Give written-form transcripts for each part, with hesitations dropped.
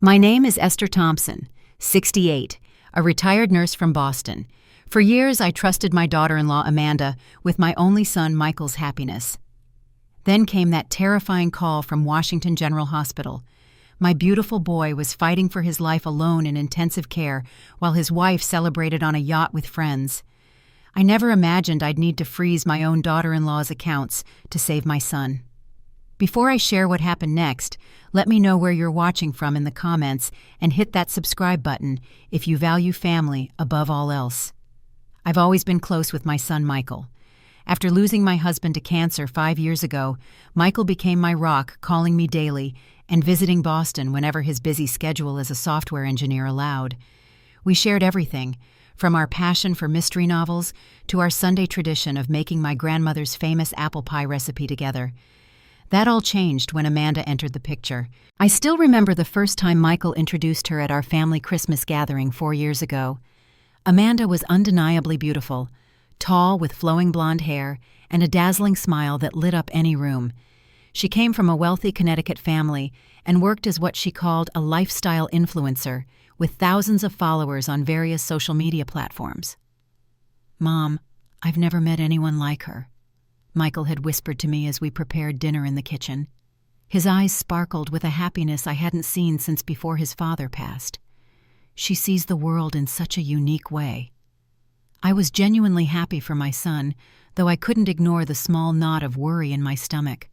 My name is Esther Thompson, 68, a retired nurse from Boston. For years, I trusted my daughter-in-law Amanda with my only son Michael's happiness. Then came that terrifying call from Washington General Hospital. My beautiful boy was fighting for his life alone in intensive care while his wife celebrated on a yacht with friends. I never imagined I'd need to freeze my own daughter-in-law's accounts to save my son. Before I share what happened next, let me know where you're watching from in the comments and hit that subscribe button if you value family above all else. I've always been close with my son Michael. After losing my husband to cancer 5 years ago, Michael became my rock, calling me daily and visiting Boston whenever his busy schedule as a software engineer allowed. We shared everything, from our passion for mystery novels to our Sunday tradition of making my grandmother's famous apple pie recipe together. That all changed when Amanda entered the picture. I still remember the first time Michael introduced her at our family Christmas gathering 4 years ago. Amanda was undeniably beautiful, tall with flowing blonde hair and a dazzling smile that lit up any room. She came from a wealthy Connecticut family and worked as what she called a lifestyle influencer, with thousands of followers on various social media platforms. "Mom, I've never met anyone like her," Michael had whispered to me as we prepared dinner in the kitchen. His eyes sparkled with a happiness I hadn't seen since before his father passed. "She sees the world in such a unique way." I was genuinely happy for my son, though I couldn't ignore the small knot of worry in my stomach.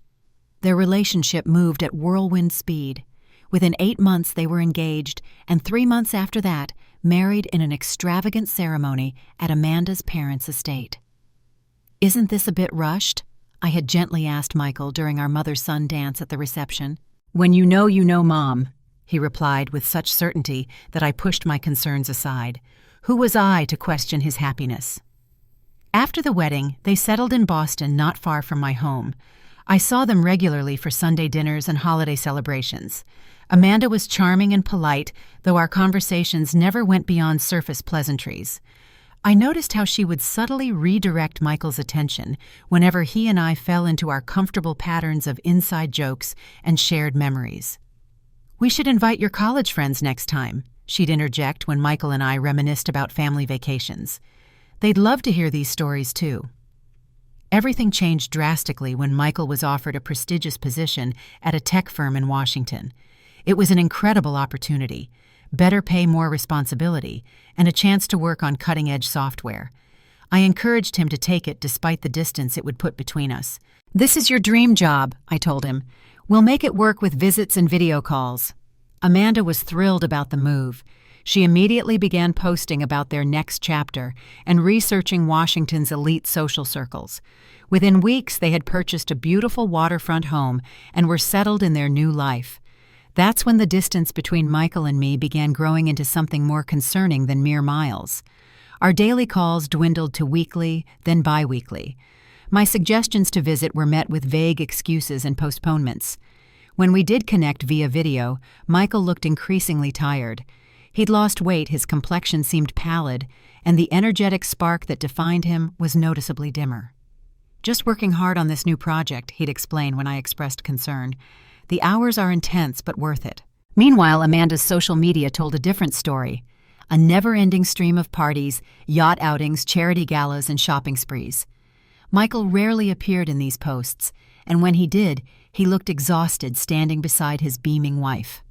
Their relationship moved at whirlwind speed. Within 8 months they were engaged, and 3 months after that, married in an extravagant ceremony at Amanda's parents' estate. "Isn't this a bit rushed?" I had gently asked Michael during our mother-son dance at the reception. "When you know, Mom," he replied with such certainty that I pushed my concerns aside. Who was I to question his happiness? After the wedding, they settled in Boston, not far from my home. I saw them regularly for Sunday dinners and holiday celebrations. Amanda was charming and polite, though our conversations never went beyond surface pleasantries. I noticed how she would subtly redirect Michael's attention whenever he and I fell into our comfortable patterns of inside jokes and shared memories. "We should invite your college friends next time," she'd interject when Michael and I reminisced about family vacations. "They'd love to hear these stories too." Everything changed drastically when Michael was offered a prestigious position at a tech firm in Washington. It was an incredible opportunity. Better pay, more responsibility, and a chance to work on cutting-edge software. I encouraged him to take it despite the distance it would put between us. "This is your dream job," I told him. "We'll make it work with visits and video calls." Amanda was thrilled about the move. She immediately began posting about their next chapter and researching Washington's elite social circles. Within weeks, they had purchased a beautiful waterfront home and were settled in their new life. That's when the distance between Michael and me began growing into something more concerning than mere miles. Our daily calls dwindled to weekly, then bi-weekly. My suggestions to visit were met with vague excuses and postponements. When we did connect via video, Michael looked increasingly tired. He'd lost weight, his complexion seemed pallid, and the energetic spark that defined him was noticeably dimmer. "Just working hard on this new project," he'd explain when I expressed concern. "The hours are intense, but worth it." Meanwhile, Amanda's social media told a different story. A never-ending stream of parties, yacht outings, charity galas, and shopping sprees. Michael rarely appeared in these posts, and when he did, he looked exhausted standing beside his beaming wife.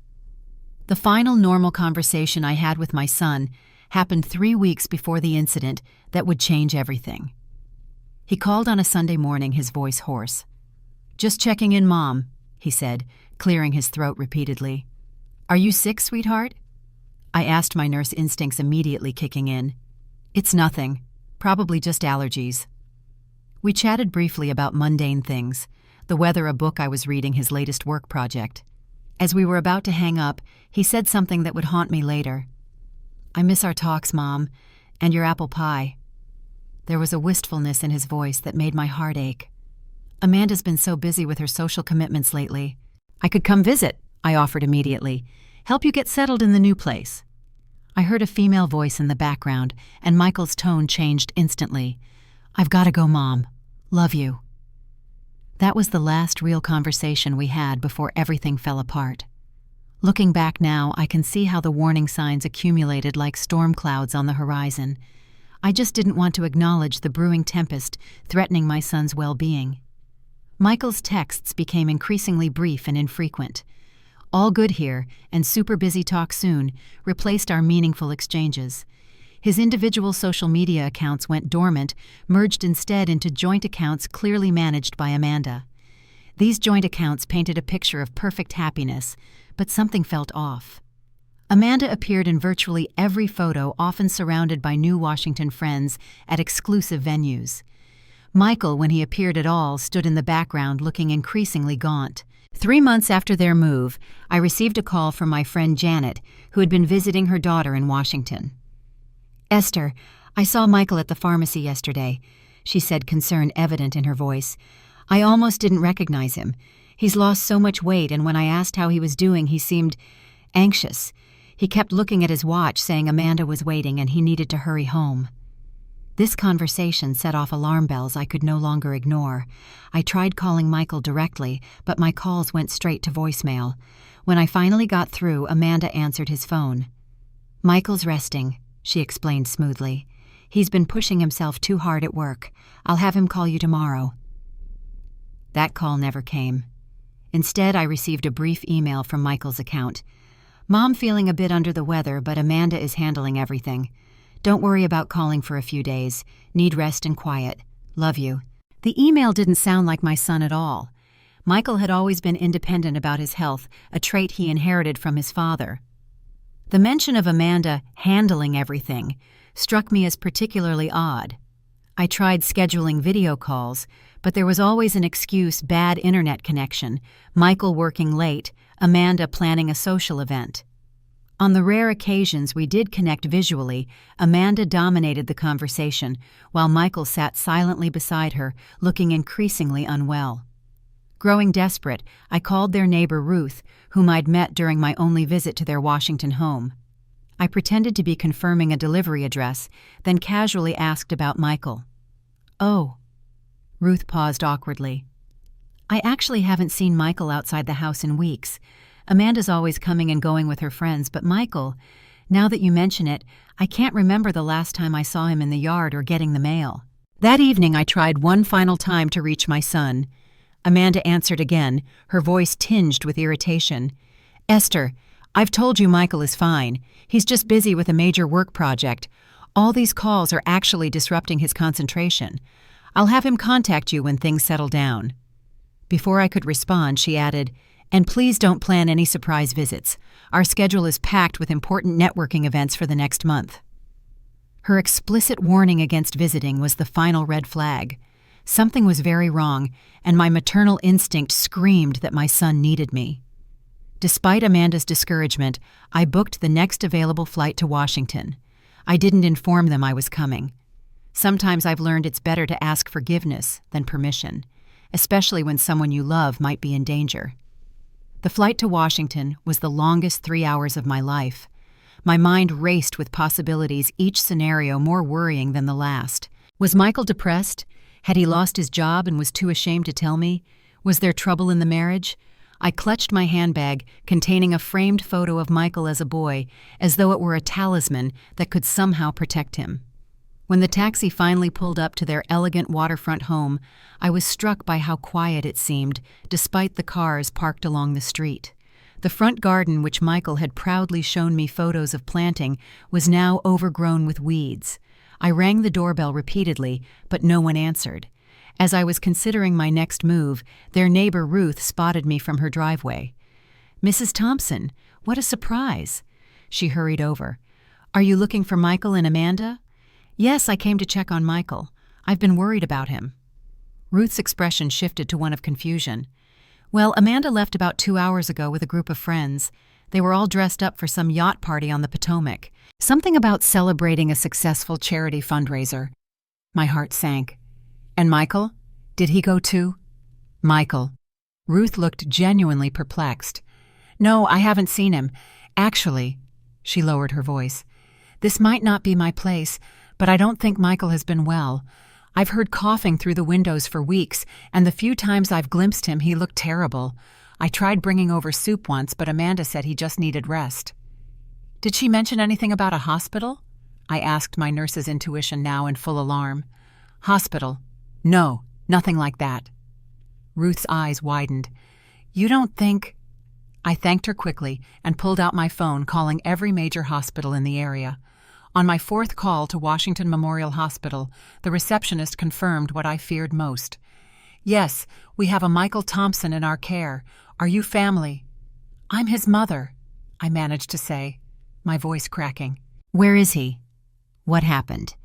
The final normal conversation I had with my son happened 3 weeks before the incident that would change everything. He called on a Sunday morning, his voice hoarse. "Just checking in, Mom," he said, clearing his throat repeatedly. "Are you sick, sweetheart?" I asked, my nurse instincts immediately kicking in. "It's nothing. Probably just allergies." We chatted briefly about mundane things, the weather, a book I was reading, his latest work project. As we were about to hang up, he said something that would haunt me later. "I miss our talks, Mom, and your apple pie." There was a wistfulness in his voice that made my heart ache. "Amanda's been so busy with her social commitments lately." "I could come visit," I offered immediately. "Help you get settled in the new place." I heard a female voice in the background, and Michael's tone changed instantly. "I've got to go, Mom. Love you." That was the last real conversation we had before everything fell apart. Looking back now, I can see how the warning signs accumulated like storm clouds on the horizon. I just didn't want to acknowledge the brewing tempest threatening my son's well-being. Michael's texts became increasingly brief and infrequent. "All good here," and "super busy, talk soon" replaced our meaningful exchanges. His individual social media accounts went dormant, merged instead into joint accounts clearly managed by Amanda. These joint accounts painted a picture of perfect happiness, but something felt off. Amanda appeared in virtually every photo, often surrounded by new Washington friends at exclusive venues. Michael, when he appeared at all, stood in the background looking increasingly gaunt. 3 months after their move, I received a call from my friend Janet, who had been visiting her daughter in Washington. "Esther, I saw Michael at the pharmacy yesterday," she said, concern evident in her voice. "I almost didn't recognize him. He's lost so much weight, and when I asked how he was doing, he seemed anxious. He kept looking at his watch, saying Amanda was waiting and he needed to hurry home." This conversation set off alarm bells I could no longer ignore. I tried calling Michael directly, but my calls went straight to voicemail. When I finally got through, Amanda answered his phone. "Michael's resting," she explained smoothly. "He's been pushing himself too hard at work. I'll have him call you tomorrow." That call never came. Instead, I received a brief email from Michael's account. "Mom feeling a bit under the weather, but Amanda is handling everything. Don't worry about calling for a few days. Need rest and quiet. Love you." The email didn't sound like my son at all. Michael had always been independent about his health, a trait he inherited from his father. The mention of Amanda handling everything struck me as particularly odd. I tried scheduling video calls, but there was always an excuse: bad internet connection, Michael working late, Amanda planning a social event. On the rare occasions we did connect visually, Amanda dominated the conversation, while Michael sat silently beside her, looking increasingly unwell. Growing desperate, I called their neighbor Ruth, whom I'd met during my only visit to their Washington home. I pretended to be confirming a delivery address, then casually asked about Michael. "Oh." Ruth paused awkwardly. "I actually haven't seen Michael outside the house in weeks. Amanda's always coming and going with her friends, but Michael, now that you mention it, I can't remember the last time I saw him in the yard or getting the mail." That evening I tried one final time to reach my son. Amanda answered again, her voice tinged with irritation. "Esther, I've told you Michael is fine. He's just busy with a major work project. All these calls are actually disrupting his concentration. I'll have him contact you when things settle down." Before I could respond, she added, "And please don't plan any surprise visits. Our schedule is packed with important networking events for the next month." Her explicit warning against visiting was the final red flag. Something was very wrong, and my maternal instinct screamed that my son needed me. Despite Amanda's discouragement, I booked the next available flight to Washington. I didn't inform them I was coming. Sometimes I've learned it's better to ask forgiveness than permission, especially when someone you love might be in danger. The flight to Washington was the longest 3 hours of my life. My mind raced with possibilities, each scenario more worrying than the last. Was Michael depressed? Had he lost his job and was too ashamed to tell me? Was there trouble in the marriage? I clutched my handbag containing a framed photo of Michael as a boy, as though it were a talisman that could somehow protect him. When the taxi finally pulled up to their elegant waterfront home, I was struck by how quiet it seemed, despite the cars parked along the street. The front garden, which Michael had proudly shown me photos of planting, was now overgrown with weeds. I rang the doorbell repeatedly, but no one answered. As I was considering my next move, their neighbor Ruth spotted me from her driveway. "Mrs. Thompson, what a surprise!" She hurried over. "Are you looking for Michael and Amanda?" "Yes, I came to check on Michael. I've been worried about him." Ruth's expression shifted to one of confusion. "Well, Amanda left about 2 hours ago with a group of friends. They were all dressed up for some yacht party on the Potomac. Something about celebrating a successful charity fundraiser." My heart sank. "And Michael? Did he go too?" "Michael." Ruth looked genuinely perplexed. "No, I haven't seen him. Actually," she lowered her voice, "this might not be my place, but I don't think Michael has been well. I've heard coughing through the windows for weeks, and the few times I've glimpsed him, he looked terrible. I tried bringing over soup once, but Amanda said he just needed rest. Did she mention anything about a hospital? I asked my nurse's intuition now in full alarm. Hospital? No, nothing like that. Ruth's eyes widened. You don't think... I thanked her quickly and pulled out my phone, calling every major hospital in the area. On my fourth call to Washington Memorial Hospital, the receptionist confirmed what I feared most. Yes, we have a Michael Thompson in our care. Are you family? I'm his mother, I managed to say, my voice cracking. Where is he? What happened?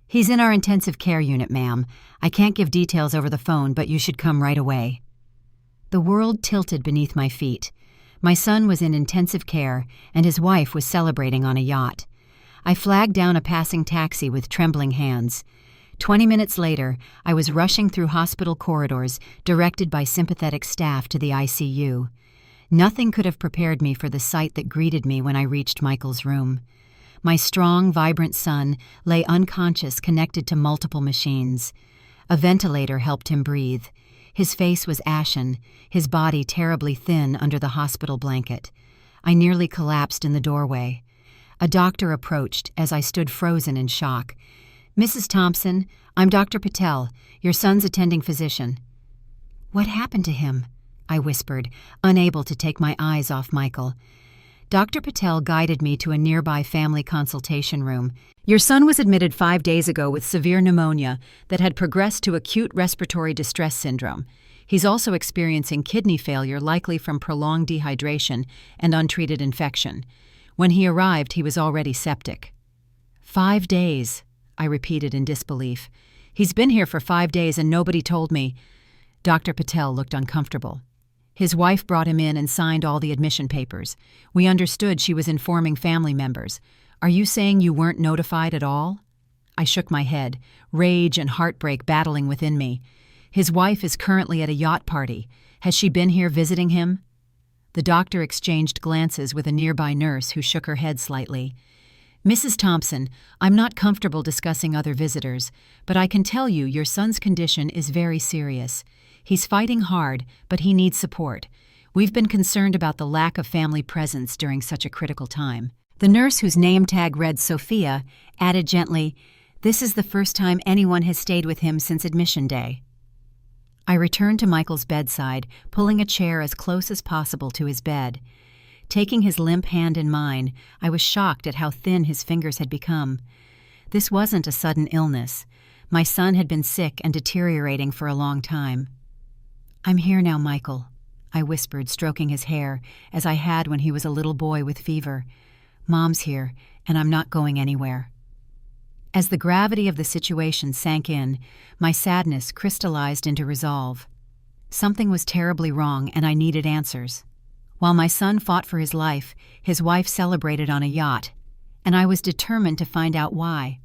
He's in our intensive care unit, ma'am. I can't give details over the phone, but you should come right away. The world tilted beneath my feet. My son was in intensive care, and his wife was celebrating on a yacht. I flagged down a passing taxi with trembling hands. 20 minutes later, I was rushing through hospital corridors, directed by sympathetic staff to the ICU. Nothing could have prepared me for the sight that greeted me when I reached Michael's room. My strong, vibrant son lay unconscious, connected to multiple machines. A ventilator helped him breathe. His face was ashen, his body terribly thin under the hospital blanket. I nearly collapsed in the doorway. A doctor approached as I stood frozen in shock. Mrs. Thompson, I'm Dr. Patel, your son's attending physician. What happened to him? I whispered, unable to take my eyes off Michael. Dr. Patel guided me to a nearby family consultation room. Your son was admitted 5 days ago with severe pneumonia that had progressed to acute respiratory distress syndrome. He's also experiencing kidney failure, likely from prolonged dehydration and untreated infection. When he arrived, he was already septic. 5 days, I repeated in disbelief. He's been here for 5 days and nobody told me. Dr. Patel looked uncomfortable. His wife brought him in and signed all the admission papers. We understood she was informing family members. Are you saying you weren't notified at all? I shook my head, rage and heartbreak battling within me. His wife is currently at a yacht party. Has she been here visiting him? The doctor exchanged glances with a nearby nurse who shook her head slightly. Mrs. Thompson, I'm not comfortable discussing other visitors, but I can tell you your son's condition is very serious. He's fighting hard, but he needs support. We've been concerned about the lack of family presence during such a critical time. The nurse, whose name tag read Sophia, added gently, This is the first time anyone has stayed with him since admission day. I returned to Michael's bedside, pulling a chair as close as possible to his bed. Taking his limp hand in mine, I was shocked at how thin his fingers had become. This wasn't a sudden illness. My son had been sick and deteriorating for a long time. I'm here now, Michael, I whispered, stroking his hair, as I had when he was a little boy with fever. Mom's here, and I'm not going anywhere. As the gravity of the situation sank in, my sadness crystallized into resolve. Something was terribly wrong, and I needed answers. While my son fought for his life, his wife celebrated on a yacht, and I was determined to find out why.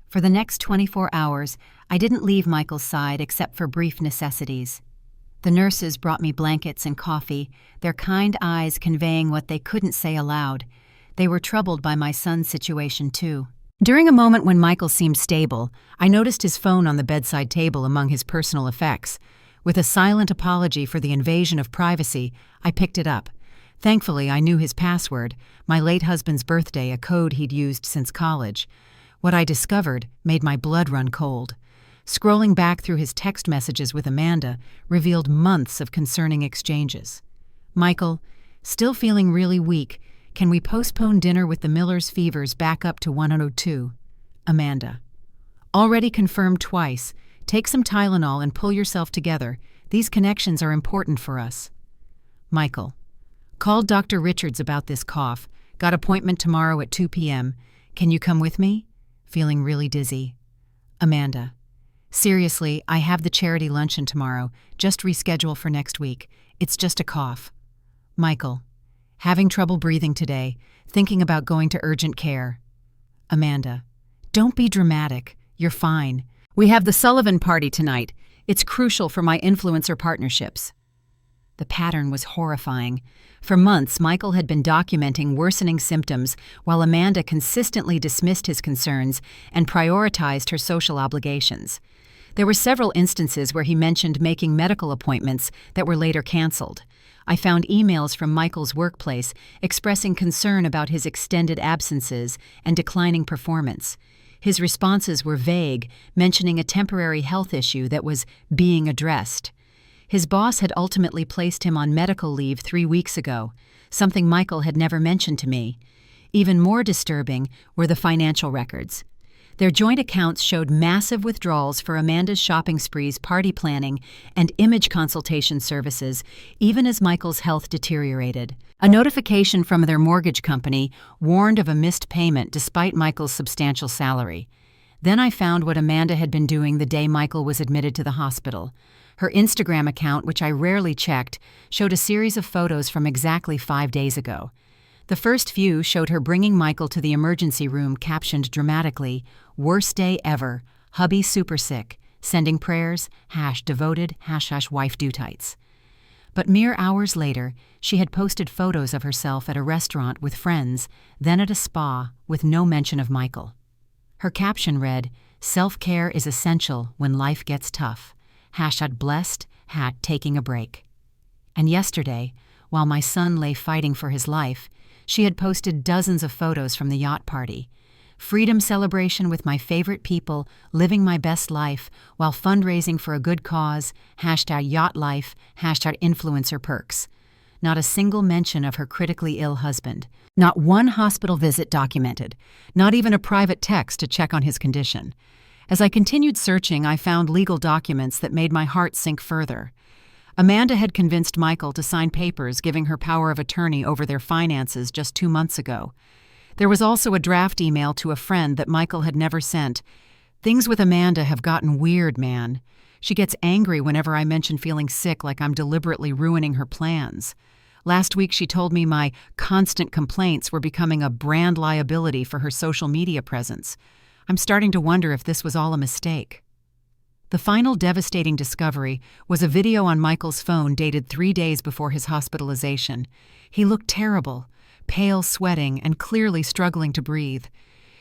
For the next 24 hours, I didn't leave Michael's side except for brief necessities. The nurses brought me blankets and coffee, their kind eyes conveying what they couldn't say aloud. They were troubled by my son's situation, too. During a moment when Michael seemed stable, I noticed his phone on the bedside table among his personal effects. With a silent apology for the invasion of privacy, I picked it up. Thankfully, I knew his password, my late husband's birthday, a code he'd used since college. What I discovered made my blood run cold. Scrolling back through his text messages with Amanda revealed months of concerning exchanges. Michael, still feeling really weak. Can we postpone dinner with the Miller's fevers back up to 102? Amanda. Already confirmed twice. Take some Tylenol and pull yourself together. These connections are important for us. Michael. Called Dr. Richards about this cough. Got appointment tomorrow at 2 p.m. Can you come with me? Feeling really dizzy. Amanda. Seriously, I have the charity luncheon tomorrow. Just reschedule for next week. It's just a cough. Michael. Having trouble breathing today. Thinking about going to urgent care. Amanda. Don't be dramatic. You're fine. We have the Sullivan party tonight. It's crucial for my influencer partnerships. The pattern was horrifying. For months, Michael had been documenting worsening symptoms while Amanda consistently dismissed his concerns and prioritized her social obligations. There were several instances where he mentioned making medical appointments that were later canceled. I found emails from Michael's workplace expressing concern about his extended absences and declining performance. His responses were vague, mentioning a temporary health issue that was being addressed. His boss had ultimately placed him on medical leave 3 weeks ago, something Michael had never mentioned to me. Even more disturbing were the financial records. Their joint accounts showed massive withdrawals for Amanda's shopping sprees, party planning, and image consultation services, even as Michael's health deteriorated. A notification from their mortgage company warned of a missed payment despite Michael's substantial salary. Then I found what Amanda had been doing the day Michael was admitted to the hospital. Her Instagram account, which I rarely checked, showed a series of photos from exactly 5 days ago. The first few showed her bringing Michael to the emergency room, captioned dramatically, "Worst day ever, hubby super sick, sending prayers, #devoted, #wife do tights." But mere hours later, she had posted photos of herself at a restaurant with friends, then at a spa, with no mention of Michael. Her caption read, "Self-care is essential when life gets tough, #blessed, taking a break." And yesterday, while my son lay fighting for his life, she had posted dozens of photos from the yacht party. Freedom celebration with my favorite people, living my best life, while fundraising for a good cause, #yacht life, #influencer perks. Not a single mention of her critically ill husband. Not one hospital visit documented. Not even a private text to check on his condition. As I continued searching, I found legal documents that made my heart sink further. Amanda had convinced Michael to sign papers giving her power of attorney over their finances just 2 months ago. There was also a draft email to a friend that Michael had never sent. Things with Amanda have gotten weird, man. She gets angry whenever I mention feeling sick, like I'm deliberately ruining her plans. Last week she told me my constant complaints were becoming a brand liability for her social media presence. I'm starting to wonder if this was all a mistake. The final devastating discovery was a video on Michael's phone dated 3 days before his hospitalization. He looked terrible, pale, sweating, and clearly struggling to breathe.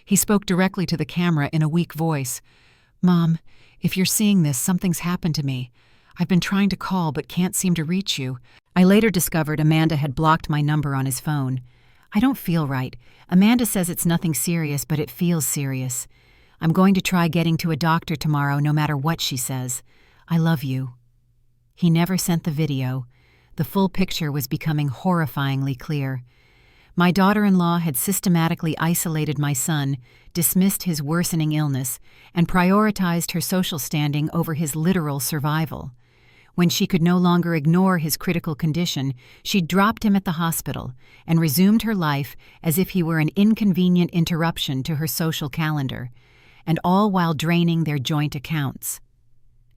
He spoke directly to the camera in a weak voice. "Mom, if you're seeing this, something's happened to me. I've been trying to call but can't seem to reach you." I later discovered Amanda had blocked my number on his phone. "I don't feel right. Amanda says it's nothing serious, but it feels serious. I'm going to try getting to a doctor tomorrow no matter what she says. I love you." He never sent the video. The full picture was becoming horrifyingly clear. My daughter-in-law had systematically isolated my son, dismissed his worsening illness, and prioritized her social standing over his literal survival. When she could no longer ignore his critical condition, she dropped him at the hospital and resumed her life as if he were an inconvenient interruption to her social calendar, and all while draining their joint accounts.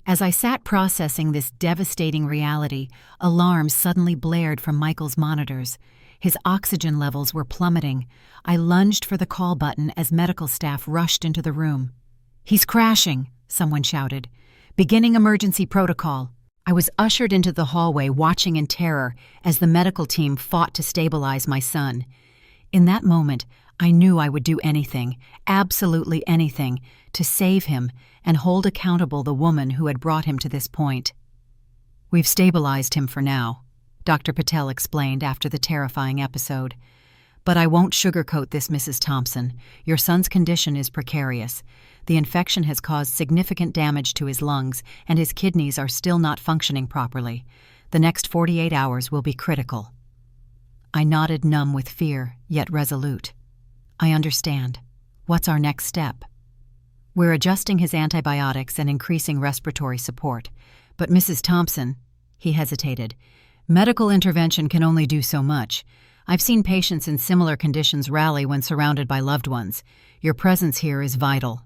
As I sat processing this devastating reality, alarms suddenly blared from Michael's monitors. His oxygen levels were plummeting. I lunged for the call button as medical staff rushed into the room. "He's crashing," someone shouted. "Beginning emergency protocol." I was ushered into the hallway, watching in terror as the medical team fought to stabilize my son. In that moment, I knew I would do anything, absolutely anything, to save him and hold accountable the woman who had brought him to this point. "We've stabilized him for now," Dr. Patel explained after the terrifying episode. "But I won't sugarcoat this, Mrs. Thompson. Your son's condition is precarious. The infection has caused significant damage to his lungs, and his kidneys are still not functioning properly. The next 48 hours will be critical." I nodded, numb with fear, yet resolute. "I understand. What's our next step?" "We're adjusting his antibiotics and increasing respiratory support. But Mrs. Thompson," he hesitated, "medical intervention can only do so much. I've seen patients in similar conditions rally when surrounded by loved ones. Your presence here is vital."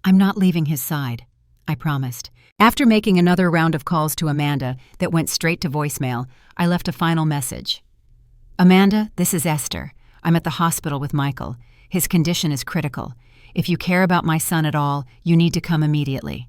"I'm not leaving his side," I promised. After making another round of calls to Amanda that went straight to voicemail, I left a final message. "Amanda, this is Esther. I'm at the hospital with Michael. His condition is critical. If you care about my son at all, you need to come immediately."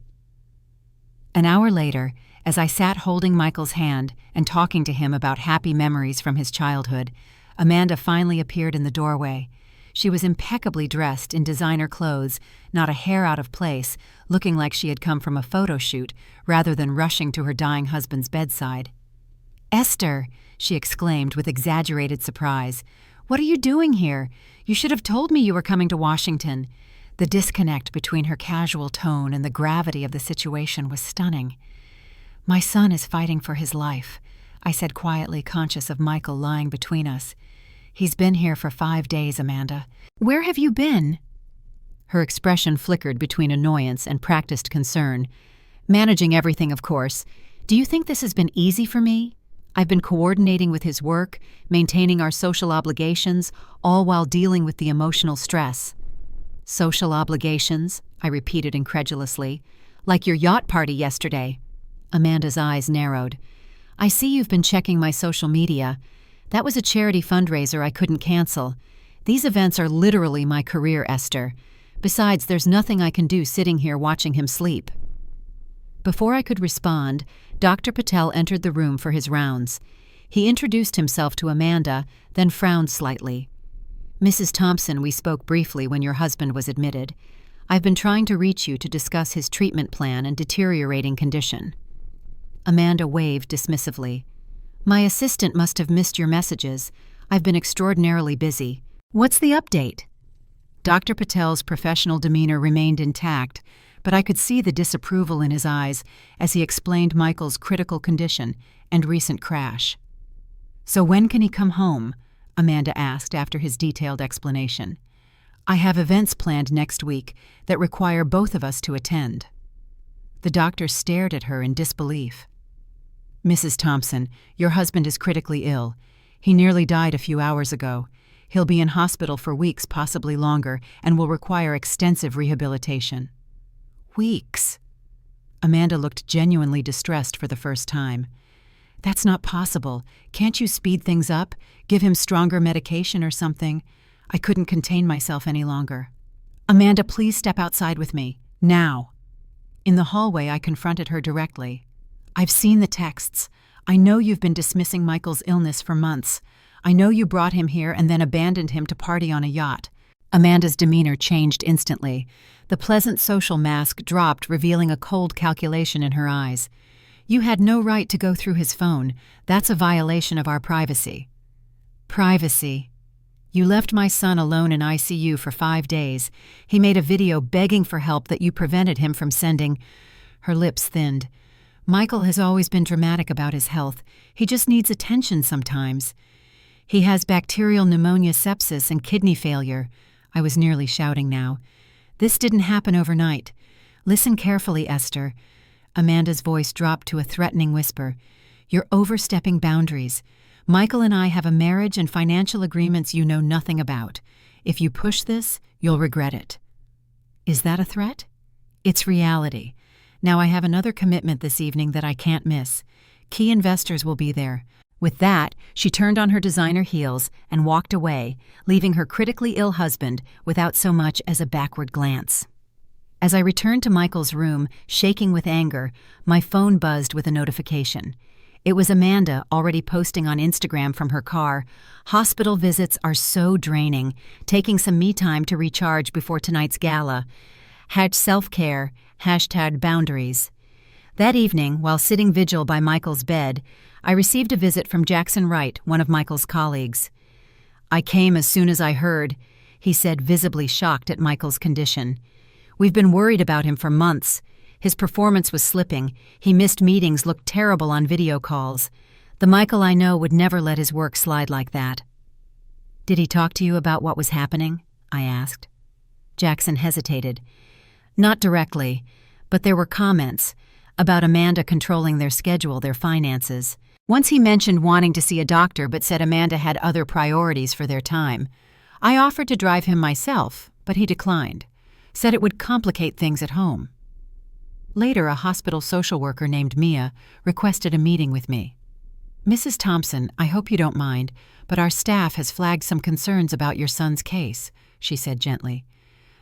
An hour later, as I sat holding Michael's hand and talking to him about happy memories from his childhood, Amanda finally appeared in the doorway. She was impeccably dressed in designer clothes, not a hair out of place, looking like she had come from a photo shoot rather than rushing to her dying husband's bedside. Esther, she exclaimed with exaggerated surprise. What are you doing here? You should have told me you were coming to Washington. The disconnect between her casual tone and the gravity of the situation was stunning. My son is fighting for his life, I said quietly, conscious of Michael lying between us. He's been here for 5 days, Amanda. Where have you been? Her expression flickered between annoyance and practiced concern. Managing everything, of course. Do you think this has been easy for me? I've been coordinating with his work, maintaining our social obligations, all while dealing with the emotional stress. Social obligations, I repeated incredulously. Like your yacht party yesterday. Amanda's eyes narrowed. I see you've been checking my social media. That was a charity fundraiser I couldn't cancel. These events are literally my career, Esther. Besides, there's nothing I can do sitting here watching him sleep. Before I could respond, Dr. Patel entered the room for his rounds. He introduced himself to Amanda, then frowned slightly. Mrs. Thompson, we spoke briefly when your husband was admitted. I've been trying to reach you to discuss his treatment plan and deteriorating condition. Amanda waved dismissively. My assistant must have missed your messages. I've been extraordinarily busy. What's the update? Dr. Patel's professional demeanor remained intact, but I could see the disapproval in his eyes as he explained Michael's critical condition and recent crash. So when can he come home? Amanda asked after his detailed explanation. I have events planned next week that require both of us to attend. The doctor stared at her in disbelief. Mrs. Thompson, your husband is critically ill. He nearly died a few hours ago. He'll be in hospital for weeks, possibly longer, and will require extensive rehabilitation. Weeks? Amanda looked genuinely distressed for the first time. That's not possible. Can't you speed things up? Give him stronger medication or something? I couldn't contain myself any longer. Amanda, please step outside with me. Now. In the hallway, I confronted her directly. I've seen the texts. I know you've been dismissing Michael's illness for months. I know you brought him here and then abandoned him to party on a yacht. Amanda's demeanor changed instantly. The pleasant social mask dropped, revealing a cold calculation in her eyes. You had no right to go through his phone. That's a violation of our privacy. Privacy. You left my son alone in ICU for 5 days. He made a video begging for help that you prevented him from sending. Her lips thinned. Michael has always been dramatic about his health. He just needs attention sometimes. He has bacterial pneumonia, sepsis, and kidney failure. I was nearly shouting now. This didn't happen overnight. Listen carefully, Esther. Amanda's voice dropped to a threatening whisper. You're overstepping boundaries. Michael and I have a marriage and financial agreements you know nothing about. If you push this, you'll regret it. Is that a threat? It's reality. Now I have another commitment this evening that I can't miss. Key investors will be there. With that, she turned on her designer heels and walked away, leaving her critically ill husband without so much as a backward glance. As I returned to Michael's room, shaking with anger, my phone buzzed with a notification. It was Amanda, already posting on Instagram from her car. Hospital visits are so draining. Taking some me time to recharge before tonight's gala. #self-care, #boundaries. That evening, while sitting vigil by Michael's bed, I received a visit from Jackson Wright, one of Michael's colleagues. I came as soon as I heard, he said, visibly shocked at Michael's condition. We've been worried about him for months. His performance was slipping. He missed meetings, looked terrible on video calls. The Michael I know would never let his work slide like that. Did he talk to you about what was happening? I asked. Jackson hesitated. Not directly, but there were comments about Amanda controlling their schedule, their finances. Once he mentioned wanting to see a doctor but said Amanda had other priorities for their time. I offered to drive him myself, but he declined. Said it would complicate things at home. Later, a hospital social worker named Mia requested a meeting with me. Mrs. Thompson, I hope you don't mind, but our staff has flagged some concerns about your son's case, she said gently.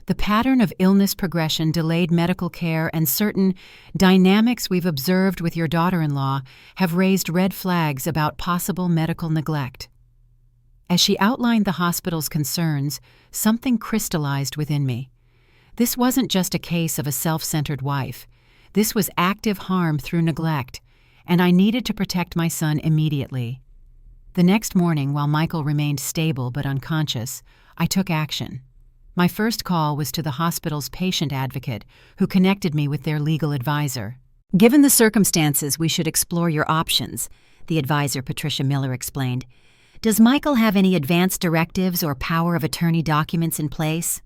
The pattern of illness progression, delayed medical care, and certain dynamics we've observed with your daughter-in-law have raised red flags about possible medical neglect. As she outlined the hospital's concerns, something crystallized within me. This wasn't just a case of a self-centered wife. This was active harm through neglect, and I needed to protect my son immediately. The next morning, while Michael remained stable but unconscious, I took action. My first call was to the hospital's patient advocate, who connected me with their legal advisor. "Given the circumstances, we should explore your options," the advisor Patricia Miller explained. "Does Michael have any advance directives or power of attorney documents in place?"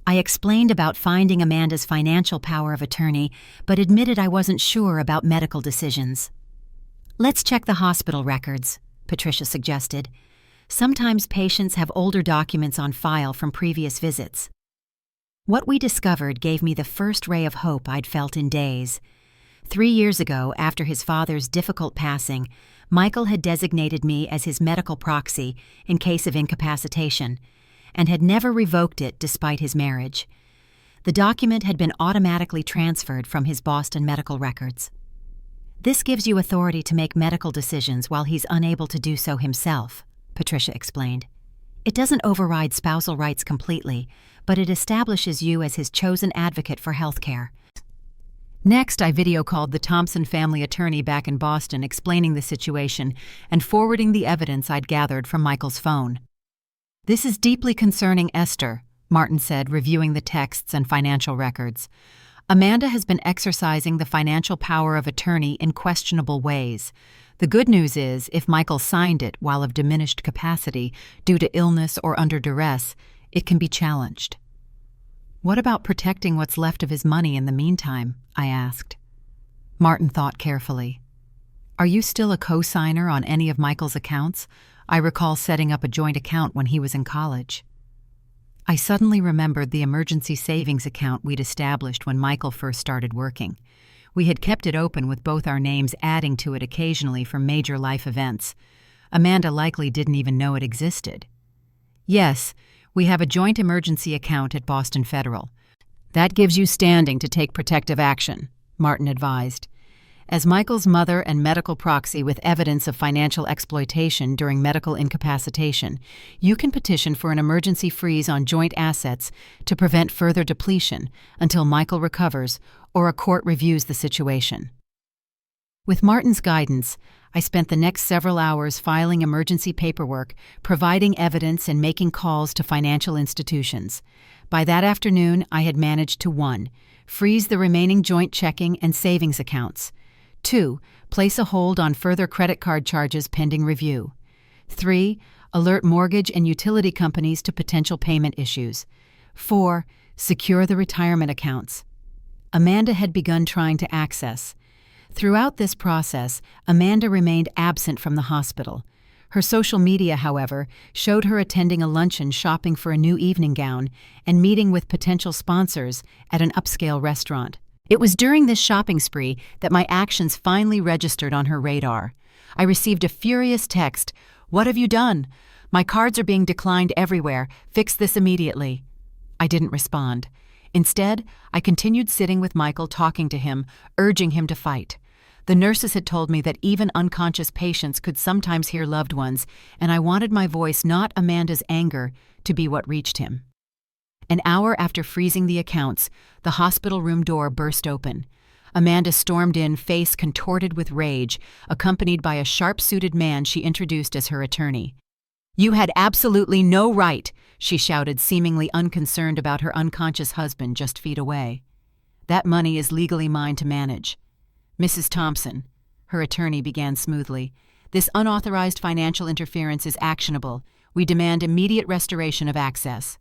I explained about finding Amanda's financial power of attorney, but admitted I wasn't sure about medical decisions. "Let's check the hospital records," Patricia suggested. "Sometimes patients have older documents on file from previous visits." What we discovered gave me the first ray of hope I'd felt in days. 3 years ago, after his father's difficult passing, Michael had designated me as his medical proxy in case of incapacitation, and had never revoked it despite his marriage. The document had been automatically transferred from his Boston medical records. "This gives you authority to make medical decisions while he's unable to do so himself," Patricia explained. "It doesn't override spousal rights completely, but it establishes you as his chosen advocate for health care." Next, I video called the Thompson family attorney back in Boston, explaining the situation and forwarding the evidence I'd gathered from Michael's phone. "This is deeply concerning Esther," Martin said, reviewing the texts and financial records. "Amanda has been exercising the financial power of attorney in questionable ways. The good news is, if Michael signed it while of diminished capacity due to illness or under duress, it can be challenged." "What about protecting what's left of his money in the meantime?" I asked. Martin thought carefully. "Are you still a co-signer on any of Michael's accounts? I recall setting up a joint account when he was in college." I suddenly remembered the emergency savings account we'd established when Michael first started working. We had kept it open with both our names adding to it occasionally for major life events. Amanda likely didn't even know it existed. "Yes, we have a joint emergency account at Boston Federal. That gives you standing to take protective action," Martin advised. "As Michael's mother and medical proxy with evidence of financial exploitation during medical incapacitation, you can petition for an emergency freeze on joint assets to prevent further depletion until Michael recovers or a court reviews the situation." With Martin's guidance, I spent the next several hours filing emergency paperwork, providing evidence, and making calls to financial institutions. By that afternoon, I had managed to 1. Freeze the remaining joint checking and savings accounts. 2. Place a hold on further credit card charges pending review. 3. Alert mortgage and utility companies to potential payment issues. 4. Secure the retirement accounts. Amanda had begun trying to access. Throughout this process, Amanda remained absent from the hospital. Her social media, however, showed her attending a luncheon, shopping for a new evening gown, and meeting with potential sponsors at an upscale restaurant. It was during this shopping spree that my actions finally registered on her radar. I received a furious text. "What have you done? My cards are being declined everywhere. Fix this immediately." I didn't respond. Instead, I continued sitting with Michael, talking to him, urging him to fight. The nurses had told me that even unconscious patients could sometimes hear loved ones, and I wanted my voice, not Amanda's anger, to be what reached him. An hour after freezing the accounts, the hospital room door burst open. Amanda stormed in, face contorted with rage, accompanied by a sharp-suited man she introduced as her attorney. "You had absolutely no right," she shouted, seemingly unconcerned about her unconscious husband just feet away. "That money is legally mine to manage." "Mrs. Thompson," her attorney began smoothly, "this unauthorized financial interference is actionable. We demand immediate restoration of access."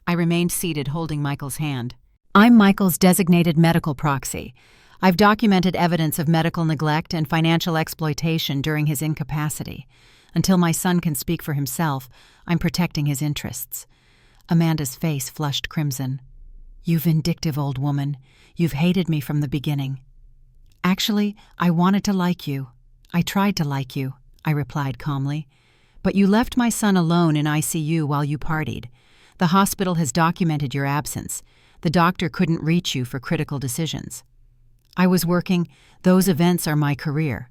I remained seated, holding Michael's hand. "I'm Michael's designated medical proxy. I've documented evidence of medical neglect and financial exploitation during his incapacity. Until my son can speak for himself, I'm protecting his interests." Amanda's face flushed crimson. "You vindictive old woman. You've hated me from the beginning." "Actually, I wanted to like you. I tried to like you," I replied calmly. "But you left my son alone in ICU while you partied. The hospital has documented your absence. The doctor couldn't reach you for critical decisions." "I was working. Those events are my career."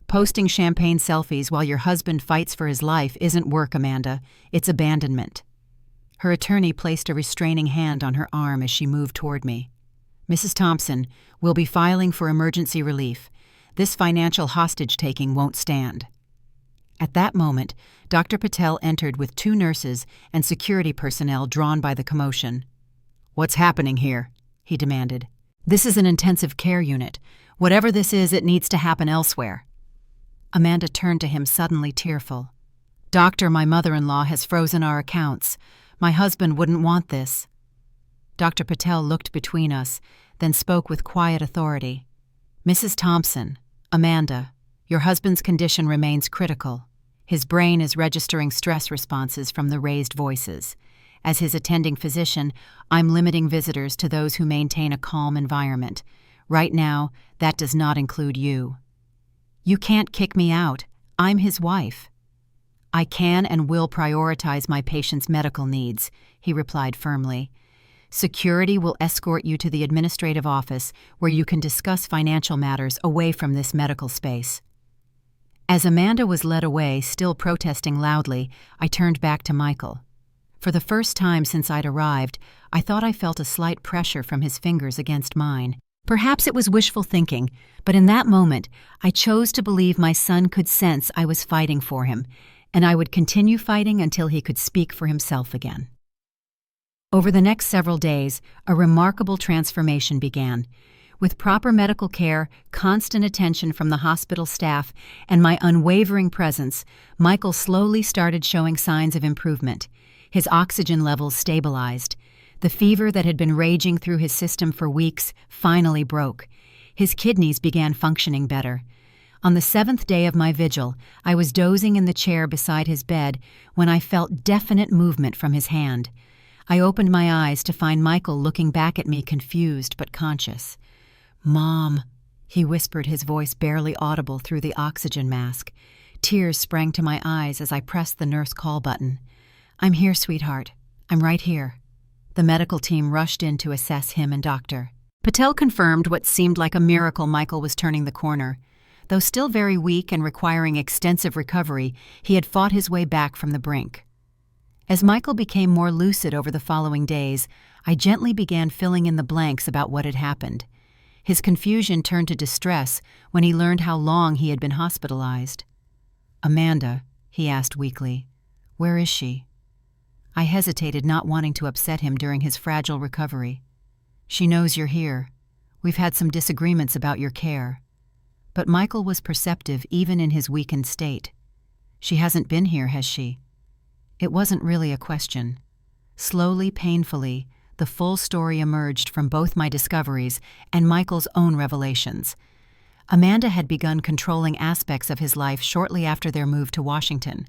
"Posting champagne selfies while your husband fights for his life isn't work, Amanda. It's abandonment." Her attorney placed a restraining hand on her arm as she moved toward me. "Mrs. Thompson, we'll be filing for emergency relief. This financial hostage-taking won't stand." At that moment, Dr. Patel entered with 2 nurses and security personnel drawn by the commotion. "What's happening here?" he demanded. "This is an intensive care unit. Whatever this is, it needs to happen elsewhere." Amanda turned to him, suddenly tearful. "Doctor, my mother-in-law has frozen our accounts. My husband wouldn't want this." Dr. Patel looked between us, then spoke with quiet authority. "Mrs. Thompson, Amanda, your husband's condition remains critical. His brain is registering stress responses from the raised voices. As his attending physician, I'm limiting visitors to those who maintain a calm environment. Right now, that does not include you." "You can't kick me out. I'm his wife." "I can and will prioritize my patient's medical needs," he replied firmly. "Security will escort you to the administrative office where you can discuss financial matters away from this medical space." As Amanda was led away, still protesting loudly, I turned back to Michael. For the first time since I'd arrived, I thought I felt a slight pressure from his fingers against mine. Perhaps it was wishful thinking, but in that moment, I chose to believe my son could sense I was fighting for him, and I would continue fighting until he could speak for himself again. Over the next several days, a remarkable transformation began. With proper medical care, constant attention from the hospital staff, and my unwavering presence, Michael slowly started showing signs of improvement. His oxygen levels stabilized. The fever that had been raging through his system for weeks finally broke. His kidneys began functioning better. On the 7th day of my vigil, I was dozing in the chair beside his bed when I felt definite movement from his hand. I opened my eyes to find Michael looking back at me, confused but conscious. "Mom," he whispered, his voice barely audible through the oxygen mask. Tears sprang to my eyes as I pressed the nurse call button. "I'm here, sweetheart. I'm right here." The medical team rushed in to assess him and Dr. Patel confirmed what seemed like a miracle. Michael was turning the corner. Though still very weak and requiring extensive recovery, he had fought his way back from the brink. As Michael became more lucid over the following days, I gently began filling in the blanks about what had happened. His confusion turned to distress when he learned how long he had been hospitalized. "Amanda," he asked weakly, "where is she?" I hesitated, not wanting to upset him during his fragile recovery. "She knows you're here. We've had some disagreements about your care." But Michael was perceptive even in his weakened state. "She hasn't been here, has she?" It wasn't really a question. Slowly, painfully, the full story emerged from both my discoveries and Michael's own revelations. Amanda had begun controlling aspects of his life shortly after their move to Washington,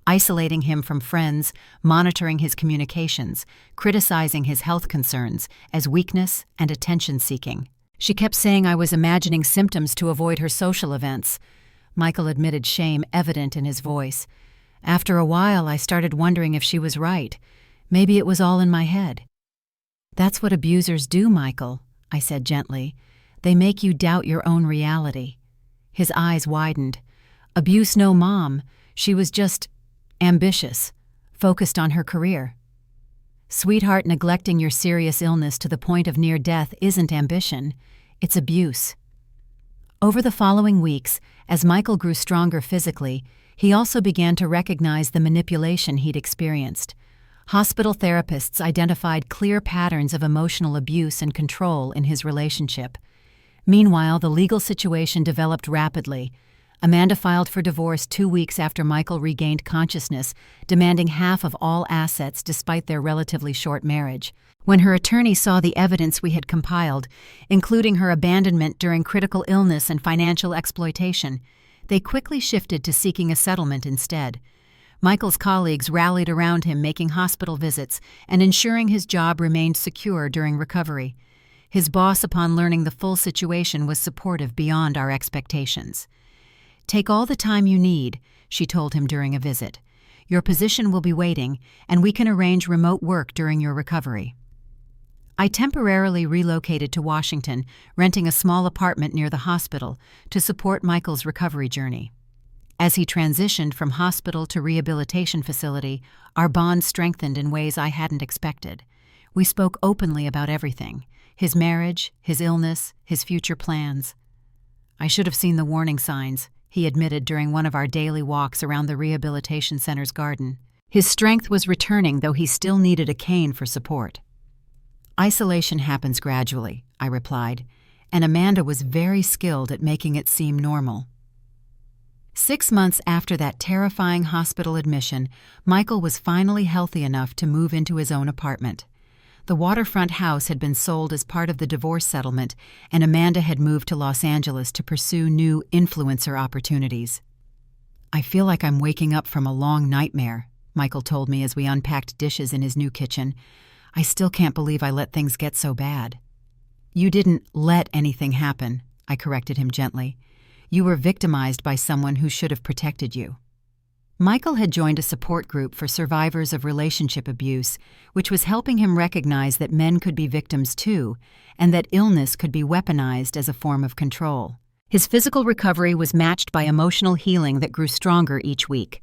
isolating him from friends, monitoring his communications, criticizing his health concerns as weakness and attention-seeking. She kept saying I was imagining symptoms to avoid her social events. Michael admitted, shame evident in his voice. After a while, I started wondering if she was right. Maybe it was all in my head. "That's what abusers do, Michael," I said gently. "They make you doubt your own reality." His eyes widened. "Abuse no, Mom. She was just ambitious, focused on her career." "Sweetheart, neglecting your serious illness to the point of near death isn't ambition. It's abuse." Over the following weeks, as Michael grew stronger physically, he also began to recognize the manipulation he'd experienced. Hospital therapists identified clear patterns of emotional abuse and control in his relationship. Meanwhile, the legal situation developed rapidly. Amanda filed for divorce 2 weeks after Michael regained consciousness, demanding half of all assets despite their relatively short marriage. When her attorney saw the evidence we had compiled, including her abandonment during critical illness and financial exploitation, they quickly shifted to seeking a settlement instead. Michael's colleagues rallied around him, making hospital visits and ensuring his job remained secure during recovery. His boss, upon learning the full situation, was supportive beyond our expectations. "Take all the time you need," she told him during a visit. "Your position will be waiting, and we can arrange remote work during your recovery." I temporarily relocated to Washington, renting a small apartment near the hospital to support Michael's recovery journey. As he transitioned from hospital to rehabilitation facility, our bond strengthened in ways I hadn't expected. We spoke openly about everything: his marriage, his illness, his future plans. I should have seen the warning signs, he admitted during one of our daily walks around the rehabilitation center's garden. His strength was returning, though he still needed a cane for support. Isolation happens gradually, I replied, and Amanda was very skilled at making it seem normal. 6 months after that terrifying hospital admission, Michael was finally healthy enough to move into his own apartment. The waterfront house had been sold as part of the divorce settlement, and Amanda had moved to Los Angeles to pursue new influencer opportunities. "I feel like I'm waking up from a long nightmare," Michael told me as we unpacked dishes in his new kitchen. "I still can't believe I let things get so bad." "You didn't let anything happen," I corrected him gently. "You were victimized by someone who should have protected you." Michael had joined a support group for survivors of relationship abuse, which was helping him recognize that men could be victims too, and that illness could be weaponized as a form of control. His physical recovery was matched by emotional healing that grew stronger each week.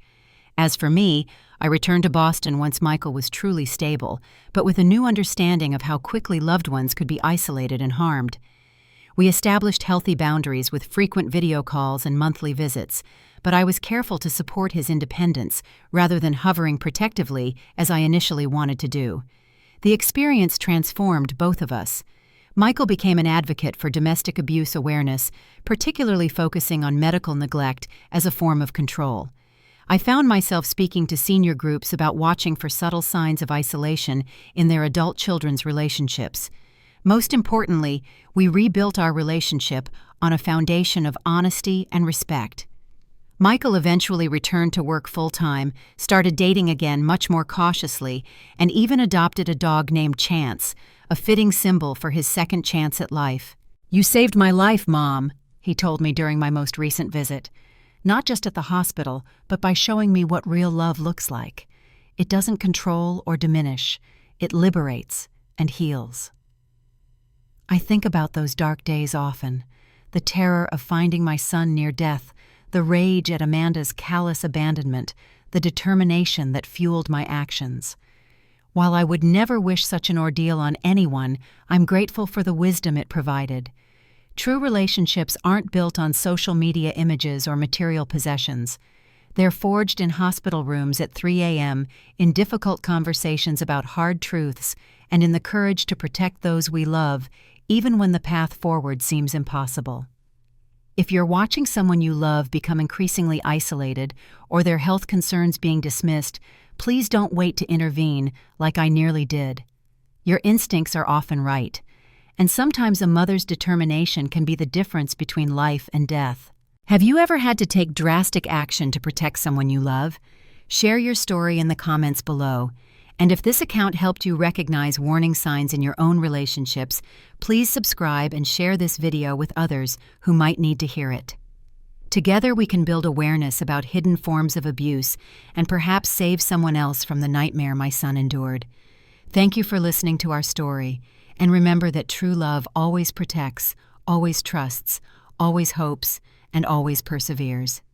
As for me, I returned to Boston once Michael was truly stable, but with a new understanding of how quickly loved ones could be isolated and harmed. We established healthy boundaries with frequent video calls and monthly visits, but I was careful to support his independence rather than hovering protectively as I initially wanted to do. The experience transformed both of us. Michael became an advocate for domestic abuse awareness, particularly focusing on medical neglect as a form of control. I found myself speaking to senior groups about watching for subtle signs of isolation in their adult children's relationships. Most importantly, we rebuilt our relationship on a foundation of honesty and respect. Michael eventually returned to work full-time, started dating again much more cautiously, and even adopted a dog named Chance, a fitting symbol for his second chance at life. "You saved my life, Mom," he told me during my most recent visit. Not just at the hospital, but by showing me what real love looks like. It doesn't control or diminish. It liberates and heals. I think about those dark days often. The terror of finding my son near death, the rage at Amanda's callous abandonment, the determination that fueled my actions. While I would never wish such an ordeal on anyone, I'm grateful for the wisdom it provided. True relationships aren't built on social media images or material possessions. They're forged in hospital rooms at 3 a.m., in difficult conversations about hard truths, and in the courage to protect those we love, even when the path forward seems impossible. If you're watching someone you love become increasingly isolated or their health concerns being dismissed, please don't wait to intervene like I nearly did. Your instincts are often right, and sometimes a mother's determination can be the difference between life and death. Have you ever had to take drastic action to protect someone you love? Share your story in the comments below. And if this account helped you recognize warning signs in your own relationships, please subscribe and share this video with others who might need to hear it. Together we can build awareness about hidden forms of abuse and perhaps save someone else from the nightmare my son endured. Thank you for listening to our story, and remember that true love always protects, always trusts, always hopes, and always perseveres.